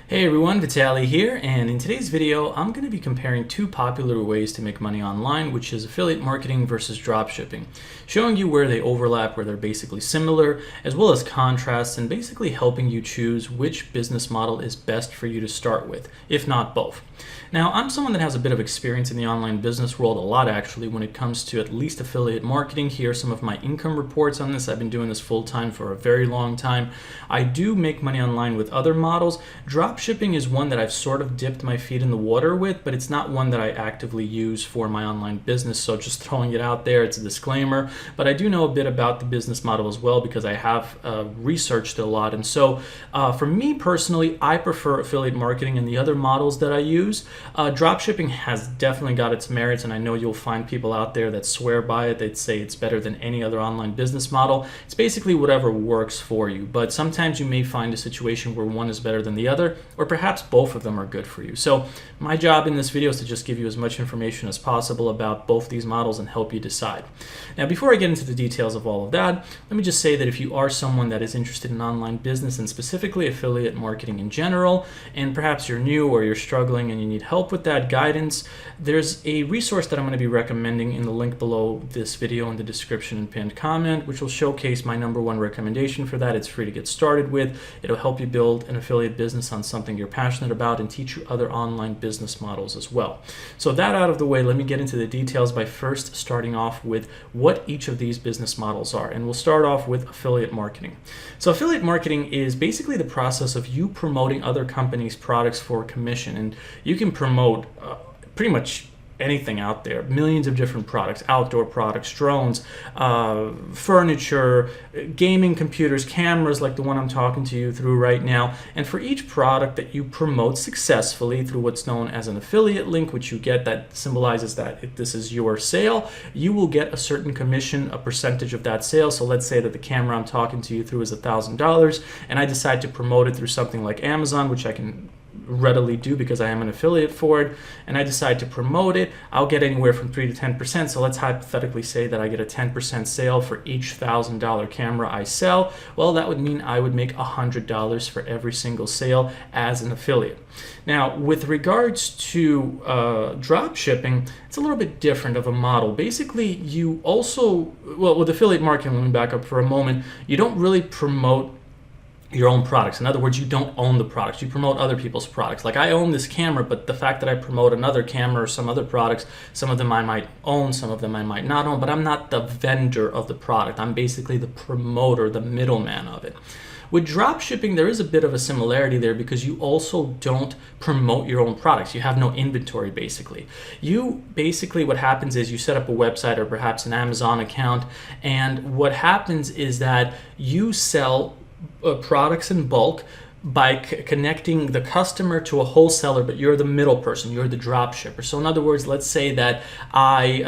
Hey everyone, Vitaly here, and in today's video I'm going to be comparing two popular ways to make money online, which is affiliate marketing versus dropshipping, showing you where they overlap, where they're basically similar, as well as contrasts, and basically helping you choose which business model is best for you to start with, if not both. Now, I'm someone that has a bit of experience in the online business world, a lot actually, when it comes to at least affiliate marketing. Here are some of my income reports on this. I've been doing this full time for a very long time. I do make money online with other models. Dropshipping is one that I've sort of dipped my feet in the water with, but it's not one that I actively use for my online business. So just throwing it out there, it's a disclaimer. But I do know a bit about the business model as well because I have researched it a lot. And so for me personally, I prefer affiliate marketing and the other models that I use. Dropshipping has definitely got its merits, and I know you'll find people out there that swear by it. They'd say it's better than any other online business model. It's basically whatever works for you, but sometimes you may find a situation where one is better than the other, or perhaps both of them are good for you. So my job in this video is to just give you as much information as possible about both these models and help you decide. Now, before I get into the details of all of that, let me just say that if you are someone that is interested in online business and specifically affiliate marketing in general, and perhaps you're new or you're struggling and you need help with that guidance, there's a resource that I'm going to be recommending in the link below this video in the description and pinned comment, which will showcase my #1 recommendation for that. It's free to get started with. It'll help you build an affiliate business on something you're passionate about and teach you other online business models as well. So that out of the way, let me get into the details by first starting off with what each of these business models are. And we'll start off with affiliate marketing. So affiliate marketing is basically the process of you promoting other companies' products for commission. And you can promote pretty much anything out there, millions of different products, outdoor products, drones, furniture, gaming computers, cameras like the one I'm talking to you through right now. And for each product that you promote successfully through what's known as an affiliate link, which you get that symbolizes that if this is your sale, you will get a certain commission, a percentage of that sale. So let's say that the camera I'm talking to you through is $1,000 and I decide to promote it through something like Amazon, which I can readily do because I am an affiliate for it, and I decide to promote it, I'll get anywhere from 3 to 10%. So let's hypothetically say that I get a 10% sale for each $1,000 camera I sell. Well, that would mean I would make $100 for every single sale as an affiliate. Now, with regards to drop shipping, it's a little bit different of a model. Basically, you also, well, with affiliate marketing, let me back up for a moment, you don't really promote your own products. In other words, you don't own the products. You promote other people's products. Like I own this camera, but the fact that I promote another camera or some other products, some of them I might own, some of them I might not own, but I'm not the vendor of the product. I'm basically the promoter, the middleman of it. With dropshipping, there is a bit of a similarity there because you also don't promote your own products. You have no inventory, basically. What happens is you set up a website or perhaps an Amazon account, and what happens is that you sell products in bulk by connecting the customer to a wholesaler, but you're the middle person, you're the drop shipper. So in other words, let's say that I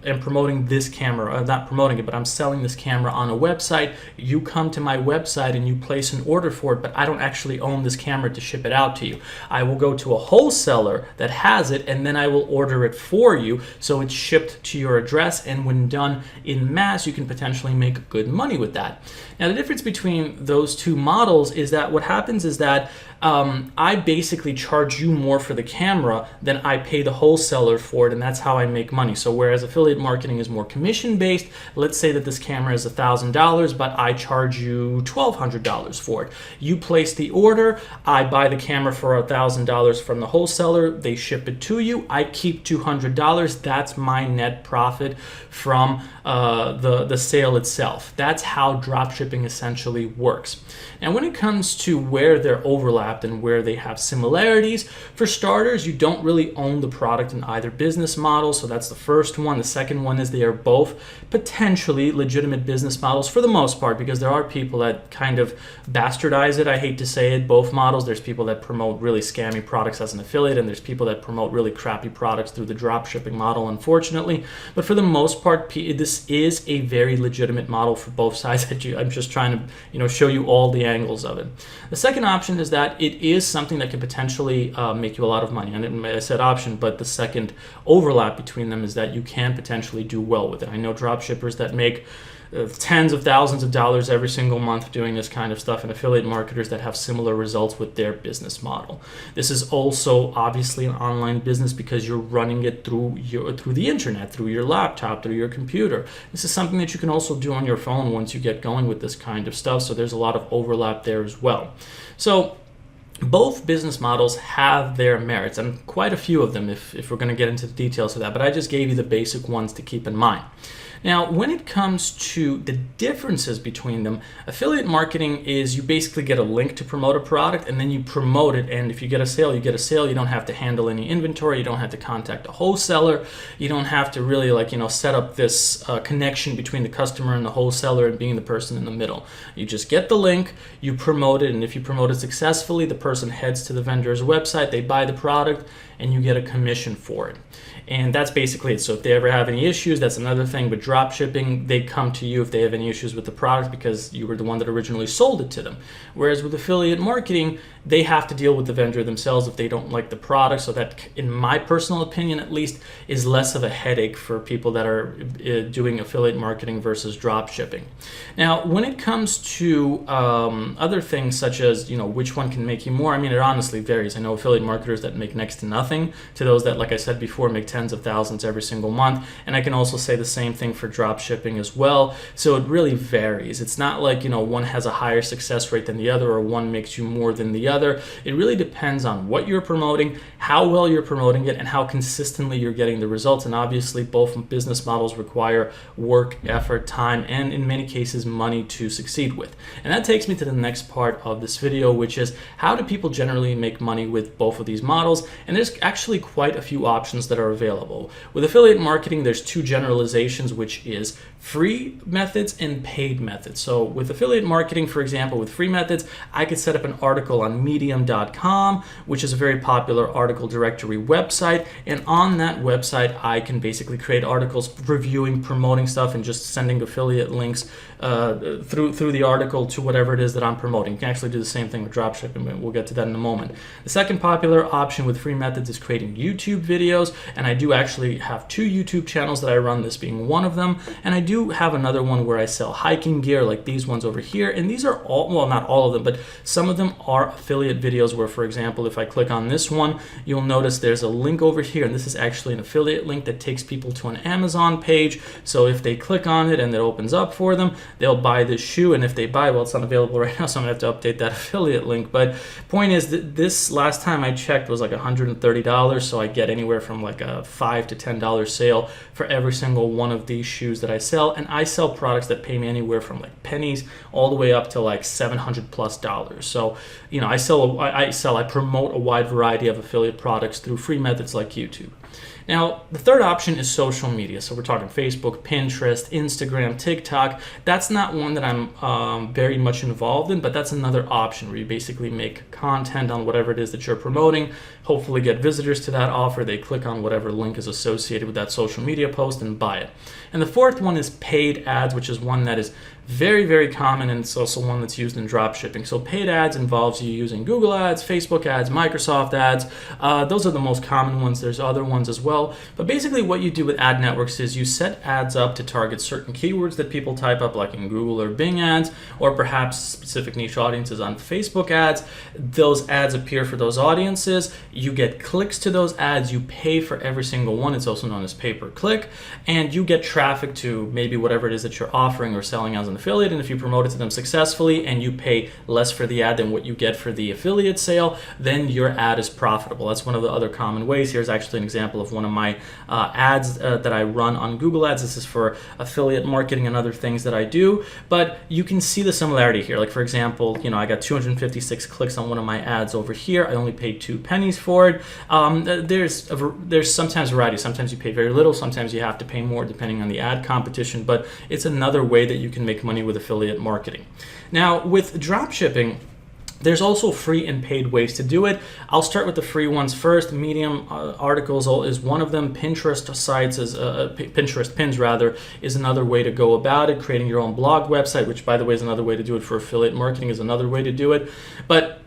am promoting this camera, not promoting it, but I'm selling this camera on a website. You come to my website and you place an order for it, but I don't actually own this camera to ship it out to you. I will go to a wholesaler that has it, and then I will order it for you, so it's shipped to your address, and when done in mass, you can potentially make good money with that. Now, the difference between those two models is that what happens is that I basically charge you more for the camera than I pay the wholesaler for it, and that's how I make money. So whereas affiliate marketing is more commission based, let's say that this camera is $1,000, but I charge you $1,200 for it. You place the order, I buy the camera for $1,000 from the wholesaler, they ship it to you, I keep $200. That's my net profit from the sale itself. That's how dropshipping essentially works. And when it comes to where they're overlapped and where they have similarities, for starters, you don't really own the product in either business model. So that's the first one. The second one is they are both potentially legitimate business models for the most part, because there are people that kind of bastardize it. I hate to say it, both models. There's people that promote really scammy products as an affiliate, and there's people that promote really crappy products through the drop shipping model, unfortunately. But for the most part, this is a very legitimate model for both sides. I'm just trying to show you all the angles of it. The second option is that it is something that could potentially make you a lot of money. And I said option, but the second overlap between them is that you can potentially do well with it. I know drop shippers that make tens of thousands of dollars every single month doing this kind of stuff, and affiliate marketers that have similar results with their business model. This is also obviously an online business because you're running it through the internet, through your laptop, through your computer. This is something that you can also do on your phone once you get going with this kind of stuff, so there's a lot of overlap there as well. So both business models have their merits, and quite a few of them if we're going to get into the details of that, but I just gave you the basic ones to keep in mind. Now, when it comes to the differences between them, affiliate marketing is you basically get a link to promote a product and then you promote it, and if you get a sale, you get a sale. You don't have to handle any inventory, you don't have to contact a wholesaler, you don't have to really set up this connection between the customer and the wholesaler and being the person in the middle. You just get the link, you promote it, and if you promote it successfully, the person heads to the vendor's website, they buy the product, and you get a commission for it. And that's basically it. So if they ever have any issues, that's another thing. With drop shipping, they come to you if they have any issues with the product because you were the one that originally sold it to them. Whereas with affiliate marketing, they have to deal with the vendor themselves if they don't like the product. So that, in my personal opinion at least, is less of a headache for people that are doing affiliate marketing versus drop shipping. Now, when it comes to other things such as, which one can make you more, I mean, it honestly varies. I know affiliate marketers that make next to nothing to those that, like I said before, make tens of thousands every single month. And I can also say the same thing for drop shipping as well. So it really varies. It's not like, one has a higher success rate than the other or one makes you more than the other. It really depends on what you're promoting, how well you're promoting it, and how consistently you're getting the results. And obviously both business models require work, effort, time, and in many cases money to succeed with. And that takes me to the next part of this video, which is how do people generally make money with both of these models? And there's actually quite a few options that are available. With affiliate marketing, there's two generalizations, which is free methods and paid methods. So with affiliate marketing, for example, with free methods, I could set up an article on medium.com, which is a very popular article directory website. And on that website, I can basically create articles reviewing, promoting stuff, and just sending affiliate links through the article to whatever it is that I'm promoting. You can actually do the same thing with dropshipping, but we'll get to that in a moment. The second popular option with free methods is creating YouTube videos, and I do actually have two YouTube channels that I run, this being one of them, and I do have another one where I sell hiking gear like these ones over here, and these are all, well, not all of them, but some of them are affiliate videos where, for example, if I click on this one, you'll notice there's a link over here, and this is actually an affiliate link that takes people to an Amazon page. So if they click on it and it opens up for them, they'll buy this shoe, and if they buy, well, it's not available right now, so I'm gonna have to update that affiliate link. But point is that this last time I checked was like $130, so I get anywhere from like a $5 to $10 sale for every single one of these shoes that I sell, and I sell products that pay me anywhere from like pennies all the way up to like $700+. So I promote a wide variety of affiliate products through free methods like YouTube. Now, the third option is social media. So we're talking Facebook, Pinterest, Instagram, TikTok. That's not one that I'm very much involved in, but that's another option where you basically make content on whatever it is that you're promoting, hopefully get visitors to that offer. They click on whatever link is associated with that social media post and buy it. And the fourth one is paid ads, which is one that is very, very common, and it's also one that's used in drop shipping. So paid ads involves you using Google ads, Facebook ads, Microsoft ads. Those are the most common ones. There's other ones as well. But basically what you do with ad networks is you set ads up to target certain keywords that people type up, like in Google or Bing ads, or perhaps specific niche audiences on Facebook ads. Those ads appear for those audiences. You get clicks to those ads. You pay for every single one. It's also known as pay-per-click. And you get traffic to maybe whatever it is that you're offering or selling as an affiliate, and if you promote it to them successfully and you pay less for the ad than what you get for the affiliate sale, then your ad is profitable. That's one of the other common ways. Here's actually an example of one of my ads that I run on Google Ads. This is for affiliate marketing and other things that I do, but you can see the similarity here. Like, for example, I got 256 clicks on one of my ads over here. I only paid 2 pennies for it. There's sometimes variety. Sometimes you pay very little, sometimes you have to pay more depending on the ad competition, but it's another way that you can make money with affiliate marketing. Now, with drop shipping, there's also free and paid ways to do it. I'll start with the free ones first. Medium articles is one of them. Pinterest sites is Pinterest pins rather is another way to go about it. Creating your own blog website, which by the way is another way to do it for affiliate marketing, is another way to do it. But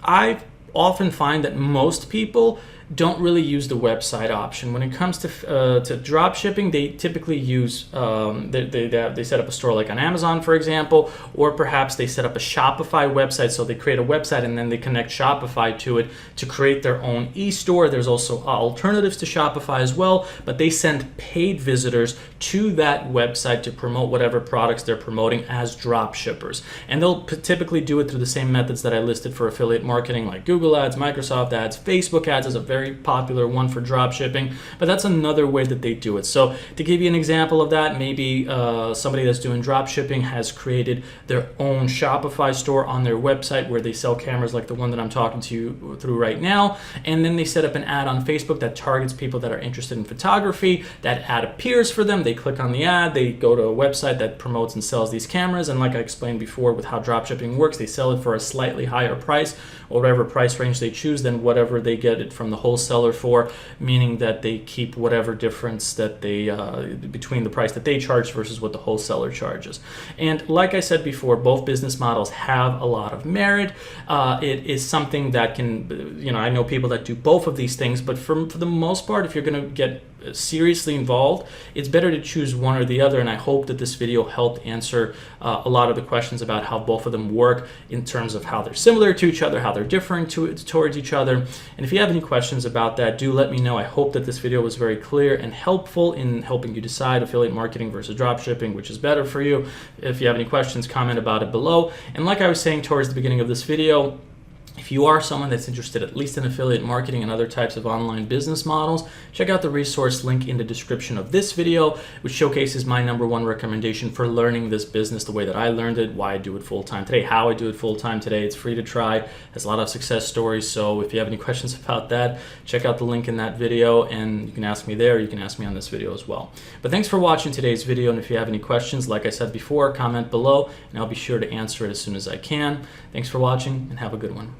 I often find that most people, don't really use the website option. When it comes to drop shipping, they typically use they set up a store like on Amazon, for example, or perhaps they set up a Shopify website. So they create a website and then they connect Shopify to it to create their own e-store. There's also alternatives to Shopify as well, but they send paid visitors to that website to promote whatever products they're promoting as drop shippers. And they'll typically do it through the same methods that I listed for affiliate marketing, like Google ads, Microsoft ads, Facebook ads is a very popular one for drop shipping, but that's another way that they do it. So to give you an example of that, maybe somebody that's doing drop shipping has created their own Shopify store on their website where they sell cameras like the one that I'm talking to you through right now, and then they set up an ad on Facebook that targets people that are interested in photography. That ad appears for them, they click on the ad, they go to a website that promotes and sells these cameras, and like I explained before with how drop shipping works, they sell it for a slightly higher price, or whatever price range they choose, than whatever they get it from the wholesaler for, meaning that they keep whatever difference that they between the price that they charge versus what the wholesaler charges. And like I said before, both business models have a lot of merit. It is something that can, I know people that do both of these things, but for the most part, if you're going to get seriously involved, it's better to choose one or the other. And I hope that this video helped answer a lot of the questions about how both of them work in terms of how they're similar to each other, how they're different towards each other. And if you have any questions about that, do let me know. I hope that this video was very clear and helpful in helping you decide affiliate marketing versus dropshipping, which is better for you. If you have any questions, comment about it below. And like I was saying towards the beginning of this video, if you are someone that's interested at least in affiliate marketing and other types of online business models, check out the resource link in the description of this video, which showcases my #1 recommendation for learning this business the way that I learned it, why I do it full-time today, how I do it full-time today. It's free to try, has a lot of success stories. So if you have any questions about that, check out the link in that video, and you can ask me there, you can ask me on this video as well. But thanks for watching today's video, and if you have any questions, like I said before, comment below, and I'll be sure to answer it as soon as I can. Thanks for watching, and have a good one.